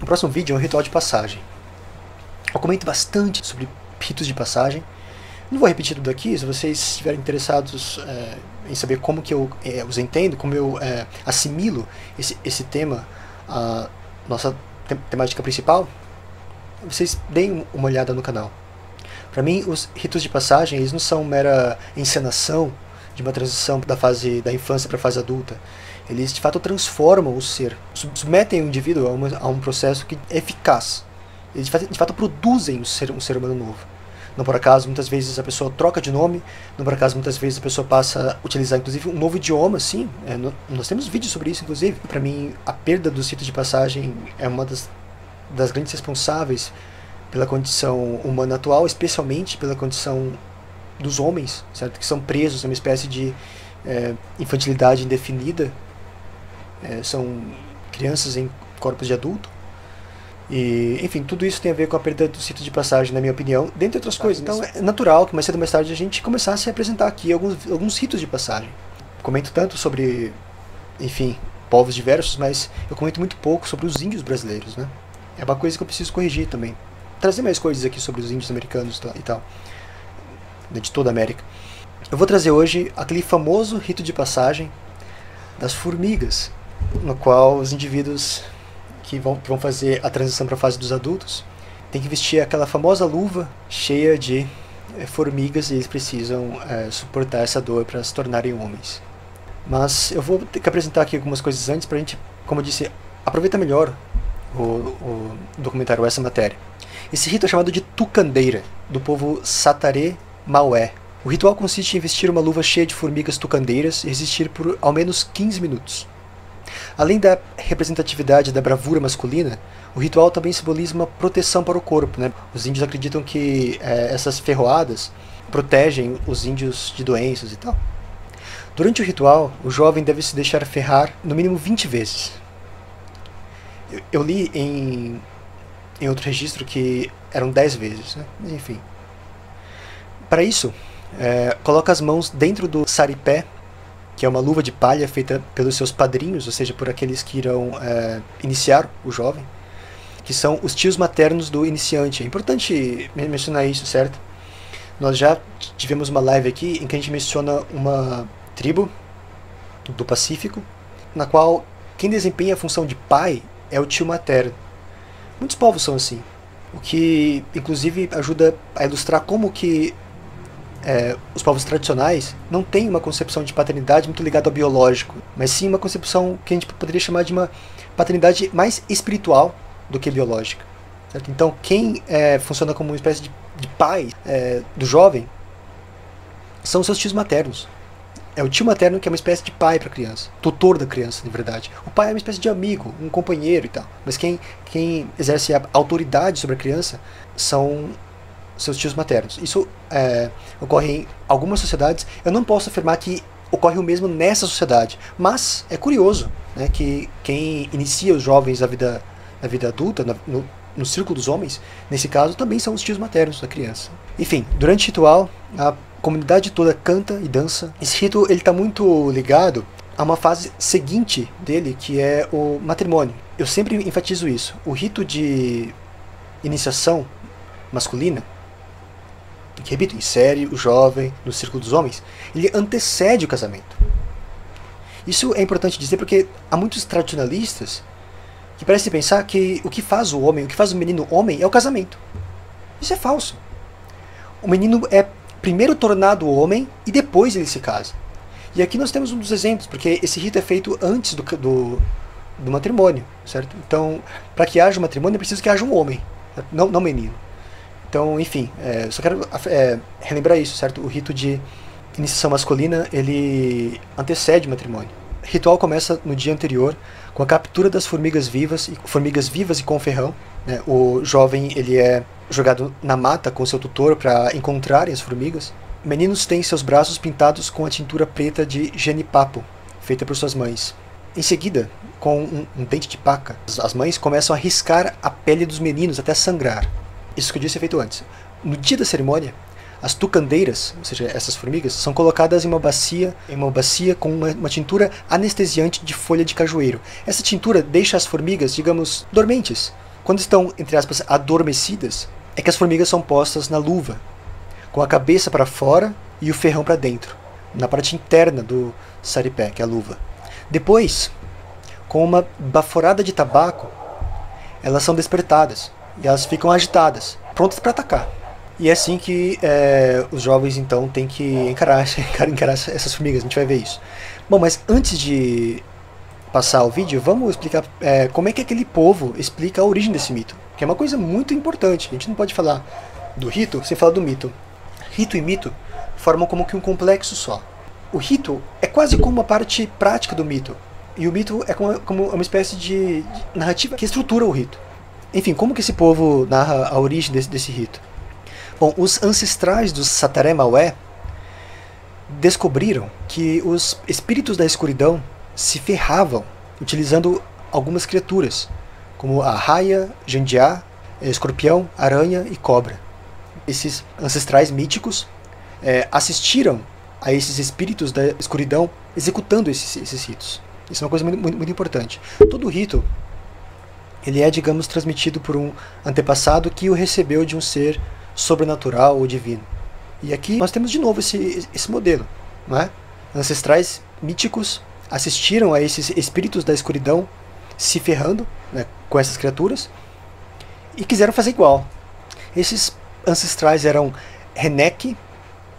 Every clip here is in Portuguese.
O próximo vídeo é um ritual de passagem. Eu comento bastante sobre ritos de passagem. Não vou repetir tudo aqui. Se vocês estiverem interessados em saber como que eu os entendo, como eu assimilo esse tema à nossa temática principal, vocês deem uma olhada no canal. Para mim, os ritos de passagem eles não são mera encenação de uma transição da fase da infância para a fase adulta. Eles de fato transformam o ser, submetem o indivíduo a um processo que é eficaz. Eles de fato produzem um ser humano novo. Não por acaso, muitas vezes a pessoa troca de nome, não por acaso, muitas vezes a pessoa passa a utilizar inclusive um novo idioma, sim. Nós temos vídeos sobre isso, inclusive. Para mim, a perda dos ritos de passagem é uma das grandes responsáveis pela condição humana atual, especialmente pela condição dos homens, certo? Que são presos em uma espécie de infantilidade indefinida. São crianças em corpos de adulto. E, enfim, tudo isso tem a ver com a perda do rito de passagem, na minha opinião, dentre outras coisas. Então é natural que mais cedo ou mais tarde a gente começasse a apresentar aqui alguns ritos de passagem. Comento tanto sobre, enfim, povos diversos, mas eu comento muito pouco sobre os índios brasileiros, né? É uma coisa que eu preciso corrigir também. Trazer mais coisas aqui sobre os índios americanos e tal, de toda a América. Eu vou trazer hoje aquele famoso rito de passagem das formigas, no qual os indivíduos que vão fazer a transição para a fase dos adultos têm que vestir aquela famosa luva cheia de formigas e eles precisam suportar essa dor para se tornarem homens. Mas eu vou ter que apresentar aqui algumas coisas antes para a gente, como eu disse, aproveitar melhor o documentário, essa matéria. Esse rito é chamado de tucandeira, do povo Sataré Maué. O ritual consiste em vestir uma luva cheia de formigas tucandeiras e resistir por ao menos 15 minutos. Além da representatividade da bravura masculina, o ritual também simboliza uma proteção para o corpo, né? Os índios acreditam que essas ferroadas protegem os índios de doenças e tal. Durante o ritual, o jovem deve se deixar ferrar no mínimo 20 vezes. Eu li em outro registro que eram 10 vezes, né? Mas enfim. Para isso, coloca as mãos dentro do saripé, que é uma luva de palha feita pelos seus padrinhos, ou seja, por aqueles que irão iniciar o jovem, que são os tios maternos do iniciante. É importante mencionar isso, certo? Nós já tivemos uma live aqui em que a gente menciona uma tribo do Pacífico, na qual quem desempenha a função de pai é o tio materno. Muitos povos são assim, o que inclusive ajuda a ilustrar como que os povos tradicionais não têm uma concepção de paternidade muito ligada ao biológico, mas sim uma concepção que a gente poderia chamar de uma paternidade mais espiritual do que biológica. Certo? Então quem funciona como uma espécie de pai do jovem são os seus tios maternos. É o tio materno que é uma espécie de pai para a criança, tutor da criança, de verdade. O pai é uma espécie de amigo, um companheiro e tal. Mas quem exerce a autoridade sobre a criança são seus tios maternos. Isso ocorre em algumas sociedades. Eu não posso afirmar que ocorre o mesmo nessa sociedade, mas é curioso, né, que quem inicia os jovens na vida adulta, no círculo dos homens, nesse caso, também são os tios maternos da criança. Enfim, durante o ritual, a comunidade toda canta e dança. Esse rito está muito ligado a uma fase seguinte dele, que é o matrimônio. Eu sempre enfatizo isso. O rito de iniciação masculina, que, repito, insere o jovem no círculo dos homens, ele antecede o casamento. Isso é importante dizer porque há muitos tradicionalistas que parecem pensar que o que faz o homem, o que faz o menino homem é o casamento. Isso é falso. O menino é primeiro tornado homem e depois ele se casa. E aqui nós temos um dos exemplos, porque esse rito é feito antes do matrimônio, certo? Então, para que haja um matrimônio é preciso que haja um homem, não menino. Então, enfim, só quero relembrar isso, certo? O rito de iniciação masculina, ele antecede o matrimônio. O ritual começa no dia anterior, com a captura das formigas vivas e com ferrão. Né? O jovem ele é jogado na mata com seu tutor para encontrarem as formigas. Meninos têm seus braços pintados com a tintura preta de genipapo, feita por suas mães. Em seguida, com um dente de paca, as mães começam a riscar a pele dos meninos até sangrar. Isso que eu disse é feito antes. No dia da cerimônia, as tucandeiras, ou seja, essas formigas, são colocadas em uma bacia com uma tintura anestesiante de folha de cajueiro. Essa tintura deixa as formigas, digamos, dormentes, quando estão, entre aspas, adormecidas, é que as formigas são postas na luva, com a cabeça para fora e o ferrão para dentro, na parte interna do saripé, que é a luva. Depois, com uma baforada de tabaco, elas são despertadas e elas ficam agitadas, prontas para atacar. E é assim que os jovens então têm que encarar essas formigas, a gente vai ver isso. Bom, mas antes de passar o vídeo, vamos explicar como é que aquele povo explica a origem desse mito, que é uma coisa muito importante. A gente não pode falar do rito sem falar do mito. Rito e mito formam como que um complexo só. O rito é quase como uma parte prática do mito, e o mito é como uma espécie de narrativa que estrutura o rito. Enfim, como que esse povo narra a origem desse rito? Bom, os ancestrais dos Sataré Maué descobriram que os espíritos da escuridão se ferravam utilizando algumas criaturas, como a raia, jandiá, escorpião, aranha e cobra. Esses ancestrais míticos assistiram a esses espíritos da escuridão executando esses ritos. Isso é uma coisa muito importante. Todo rito ele é, digamos, transmitido por um antepassado que o recebeu de um ser sobrenatural ou divino. E aqui nós temos de novo esse modelo, não é? Ancestrais míticos assistiram a esses espíritos da escuridão se ferrando, né, com essas criaturas e quiseram fazer igual. Esses ancestrais eram Renek,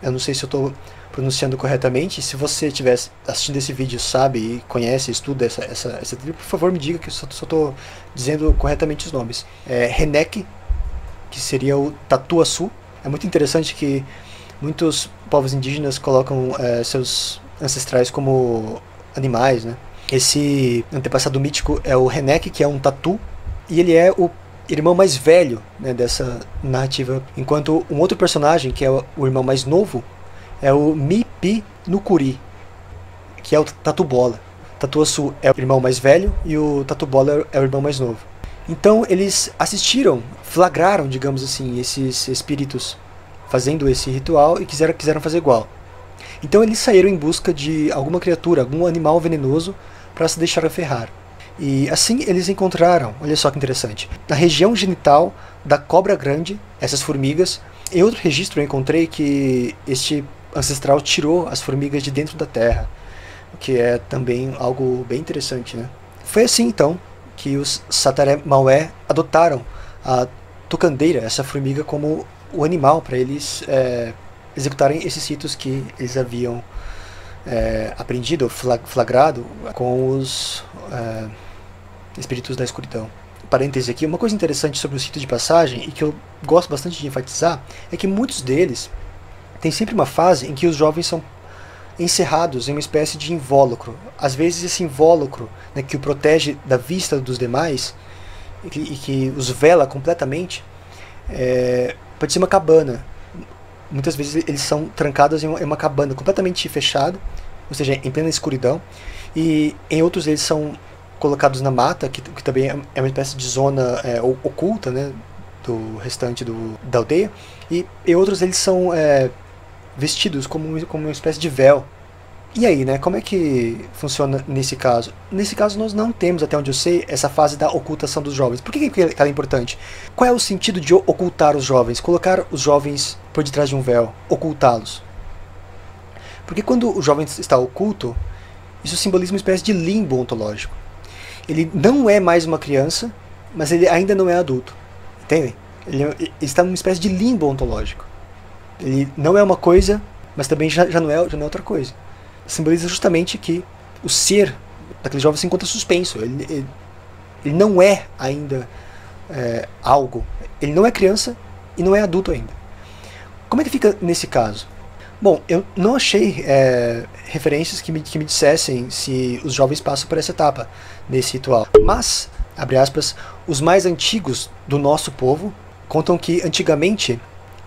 eu não sei se eu estou pronunciando corretamente. Se você estiver assistindo esse vídeo, sabe e conhece, estuda essa tribo, por favor me diga que eu só estou dizendo corretamente os nomes. Renek, que seria o Tatuaçu. É muito interessante que muitos povos indígenas colocam seus ancestrais como animais, né? Esse antepassado mítico é o Renek, que é um tatu, e ele é o irmão mais velho, né, dessa narrativa, enquanto um outro personagem, que é o irmão mais novo, é o Mipi Nukuri, que é o Tatu-Bola. Tatuaçu é o irmão mais velho e o Tatu-Bola é o irmão mais novo. Então eles assistiram, flagraram, digamos assim, esses espíritos fazendo esse ritual e quiseram fazer igual. Então eles saíram em busca de alguma criatura, algum animal venenoso para se deixar ferrar. E assim eles encontraram, olha só que interessante, na região genital da cobra grande, essas formigas. Em outro registro eu encontrei que este ancestral tirou as formigas de dentro da terra, o que é também algo bem interessante, né? Foi assim então que os Sataré Maué adotaram a tucandeira, essa formiga, como o animal para eles executarem esses ritos que eles haviam aprendido, flagrado com os espíritos da escuridão. Parêntese aqui, uma coisa interessante sobre os ritos de passagem, e que eu gosto bastante de enfatizar, é que muitos deles têm sempre uma fase em que os jovens são encerrados em uma espécie de invólucro. Às vezes esse invólucro, né, que o protege da vista dos demais e que os vela completamente, pode ser uma cabana. Muitas vezes eles são trancados em uma cabana completamente fechada, ou seja, em plena escuridão, e em outros eles são colocados na mata, que também é uma espécie de zona oculta, né, do restante da aldeia, e em outros eles são vestidos como uma espécie de véu. E aí, né, como é que funciona nesse caso? Nesse caso nós não temos, até onde eu sei, essa fase da ocultação dos jovens. Por que ela é importante? Qual é o sentido de ocultar os jovens? Colocar os jovens por detrás de um véu, ocultá-los. Porque quando o jovem está oculto, isso simboliza uma espécie de limbo ontológico. Ele não é mais uma criança, mas ele ainda não é adulto. Entendem? Ele está numa espécie de limbo ontológico. Ele não é uma coisa, mas também já não é outra coisa. Simboliza justamente que o ser daquele jovem se encontra suspenso. Ele não é ainda algo. Ele não é criança e não é adulto ainda. Como é que fica nesse caso? Bom, eu não achei referências que me dissessem se os jovens passam por essa etapa nesse ritual. Mas, abre aspas, os mais antigos do nosso povo contam que antigamente,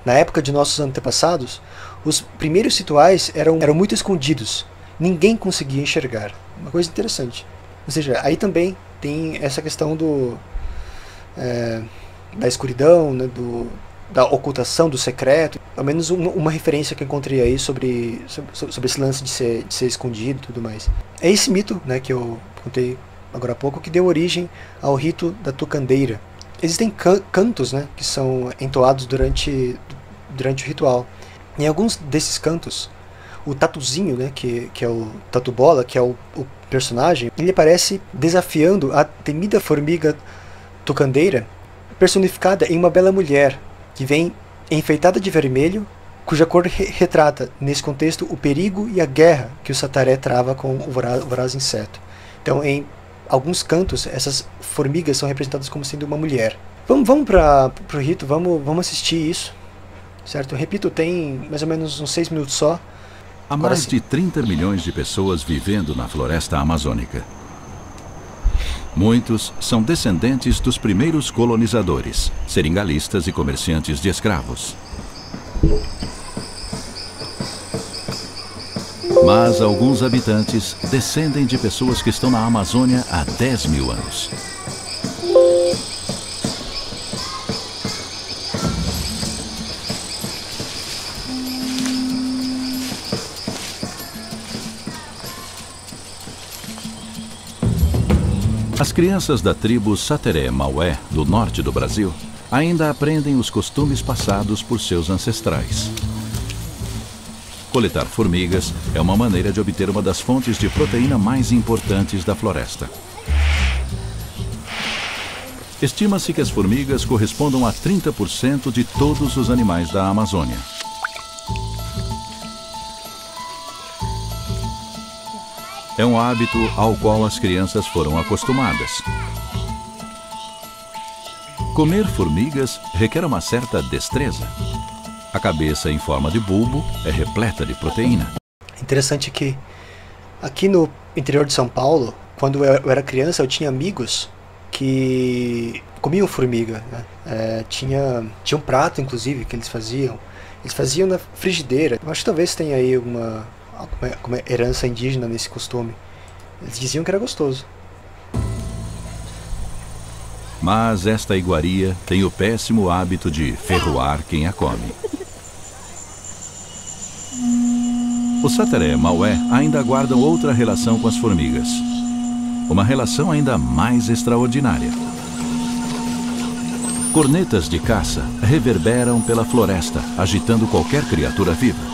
na época de nossos antepassados, os primeiros rituais eram muito escondidos. Ninguém conseguia enxergar. Uma coisa interessante. Ou seja, aí também tem essa questão da escuridão, né, da ocultação, do secreto. Ao menos uma referência que eu encontrei aí sobre esse lance de ser escondido e tudo mais. É esse mito, né, que eu contei agora há pouco, que deu origem ao rito da tucandeira. existem cantos, né, que são entoados durante o ritual. Em alguns desses cantos, o Tatuzinho, né, que é o Tatu Bola, que é o personagem, ele aparece desafiando a temida formiga tocandeira, personificada em uma bela mulher, que vem enfeitada de vermelho, cuja cor retrata, nesse contexto, o perigo e a guerra que o Sataré trava com o voraz inseto. Então, em alguns cantos, essas formigas são representadas como sendo uma mulher. Vamos para o rito, vamos assistir isso, certo? Repito, tem mais ou menos uns 6 minutos só. Há mais de 30 milhões de pessoas vivendo na floresta amazônica. Muitos são descendentes dos primeiros colonizadores, seringalistas e comerciantes de escravos. Mas alguns habitantes descendem de pessoas que estão na Amazônia há 10 mil anos. As crianças da tribo Sateré-Maué, do norte do Brasil, ainda aprendem os costumes passados por seus ancestrais. Coletar formigas é uma maneira de obter uma das fontes de proteína mais importantes da floresta. Estima-se que as formigas correspondam a 30% de todos os animais da Amazônia. É um hábito ao qual as crianças foram acostumadas. Comer formigas requer uma certa destreza. A cabeça em forma de bulbo é repleta de proteína. Interessante que aqui no interior de São Paulo, quando eu era criança, eu tinha amigos que comiam formiga, né? Tinha um prato, inclusive, que eles faziam. Eles faziam na frigideira. Eu acho que talvez tenha aí uma herança indígena nesse costume. Eles diziam que era gostoso. Mas esta iguaria tem o péssimo hábito de ferroar quem a come. Os Sateré-Maué ainda guardam outra relação com as formigas. Uma relação ainda mais extraordinária. Cornetas de caça reverberam pela floresta, agitando qualquer criatura viva.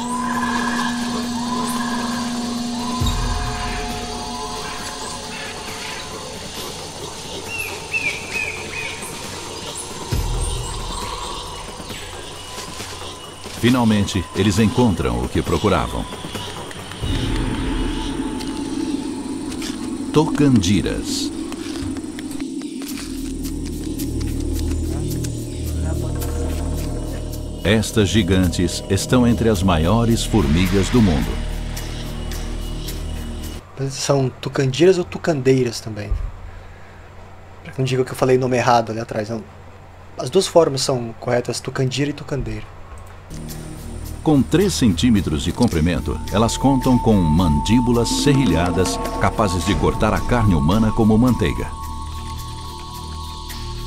Finalmente, eles encontram o que procuravam. Tocandiras. Estas gigantes estão entre as maiores formigas do mundo. São tucandiras ou tucandeiras também. Para que não diga que eu falei o nome errado ali atrás. Não. As duas formas são corretas, tucandira e tucandeira. Com 3 centímetros de comprimento, elas contam com mandíbulas serrilhadas capazes de cortar a carne humana como manteiga.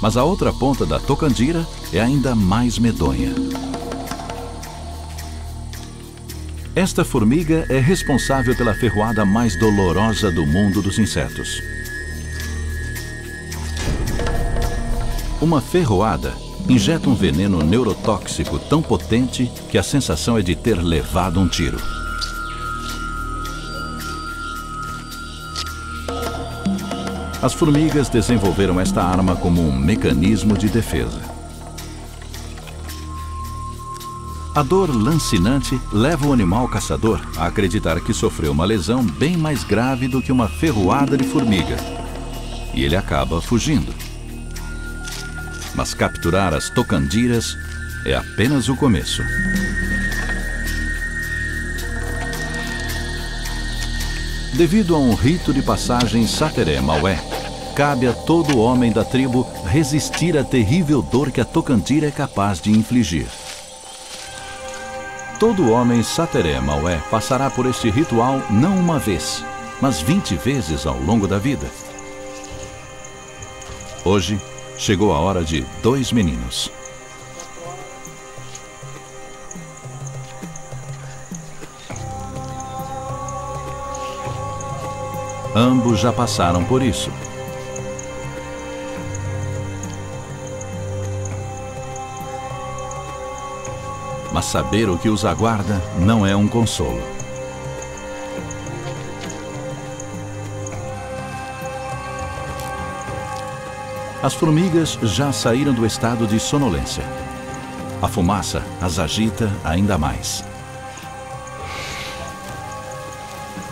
Mas a outra ponta da tocandira é ainda mais medonha. Esta formiga é responsável pela ferroada mais dolorosa do mundo dos insetos. Uma ferroada injeta um veneno neurotóxico tão potente que a sensação é de ter levado um tiro. As formigas desenvolveram esta arma como um mecanismo de defesa. A dor lancinante leva o animal caçador a acreditar que sofreu uma lesão bem mais grave do que uma ferroada de formiga. E ele acaba fugindo. Mas capturar as tocandiras é apenas o começo. Devido a um rito de passagem Sateré-Maué, cabe a todo homem da tribo resistir à terrível dor que a tocandira é capaz de infligir. Todo homem Sateré-Maué passará por este ritual não uma vez, mas 20 vezes ao longo da vida. Hoje, chegou a hora de 2 meninos. Ambos já passaram por isso. mas saber o que os aguarda não é um consolo. As formigas já saíram do estado de sonolência. A fumaça as agita ainda mais.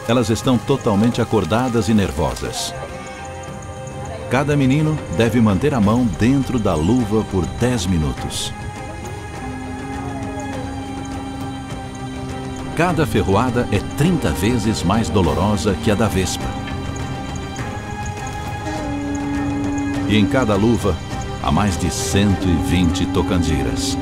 Elas estão totalmente acordadas e nervosas. Cada menino deve manter a mão dentro da luva por 10 minutos. Cada ferroada é 30 vezes mais dolorosa que a da vespa. E em cada luva há mais de 120 tocandiras.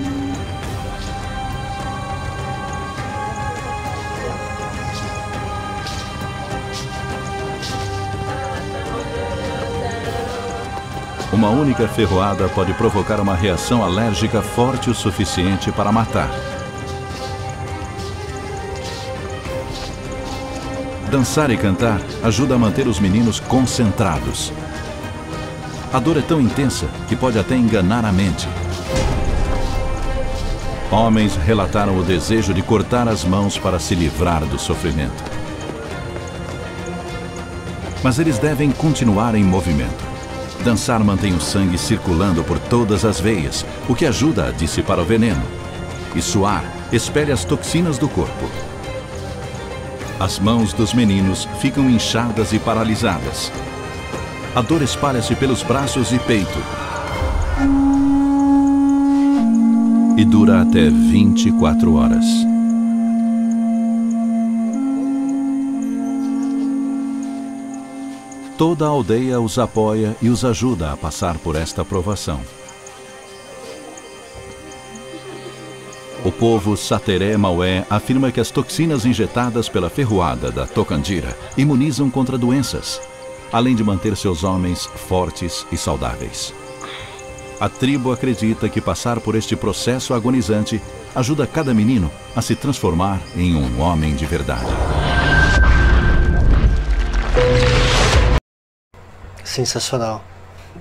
Uma única ferroada pode provocar uma reação alérgica forte o suficiente para matar. Dançar e cantar ajuda a manter os meninos concentrados. A dor é tão intensa que pode até enganar a mente. Homens relataram o desejo de cortar as mãos para se livrar do sofrimento. Mas eles devem continuar em movimento. Dançar mantém o sangue circulando por todas as veias, o que ajuda a dissipar o veneno. E suar expele as toxinas do corpo. As mãos dos meninos ficam inchadas e paralisadas. A dor espalha-se pelos braços e peito. E dura até 24 horas. Toda a aldeia os apoia e os ajuda a passar por esta provação. O povo Sateré Maué afirma que as toxinas injetadas pela ferroada da tocandira imunizam contra doenças, além de manter seus homens fortes e saudáveis. A tribo acredita que passar por este processo agonizante ajuda cada menino a se transformar em um homem de verdade. Sensacional.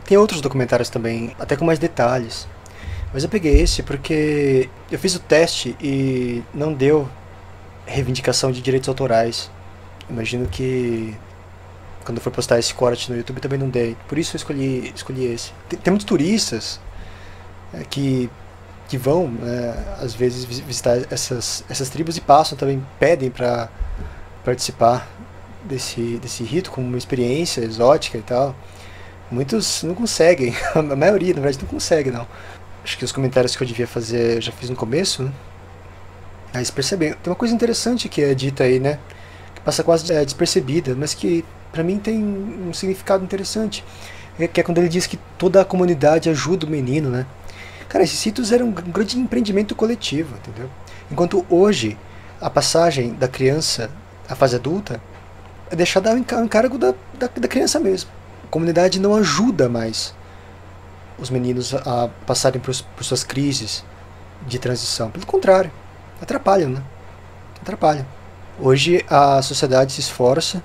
Tem outros documentários também, até com mais detalhes. Mas eu peguei esse porque eu fiz o teste e não deu reivindicação de direitos autorais. Imagino que quando eu for postar esse corte no YouTube também não dei. Por isso eu escolhi esse. Tem muitos turistas que vão, às vezes, visitar essas tribos e passam também, pedem para participar desse rito como uma experiência exótica e tal. Muitos não conseguem, a maioria, na verdade, não consegue, não. Acho que os comentários que eu devia fazer eu já fiz no começo, né? Aí vocês percebem. Tem uma coisa interessante que é dita aí, né? Que passa quase despercebida, mas que pra mim tem um significado interessante. Que é quando ele diz que toda a comunidade ajuda o menino, né? Cara, esses ritos eram um grande empreendimento coletivo, entendeu? Enquanto hoje a passagem da criança à fase adulta é deixada ao encargo da criança mesmo. A comunidade não ajuda mais os meninos a passarem por suas crises de transição. Pelo contrário, atrapalham, né? Atrapalham. Hoje a sociedade se esforça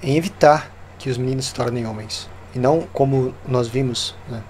em evitar que os meninos se tornem homens. E não como nós vimos, né,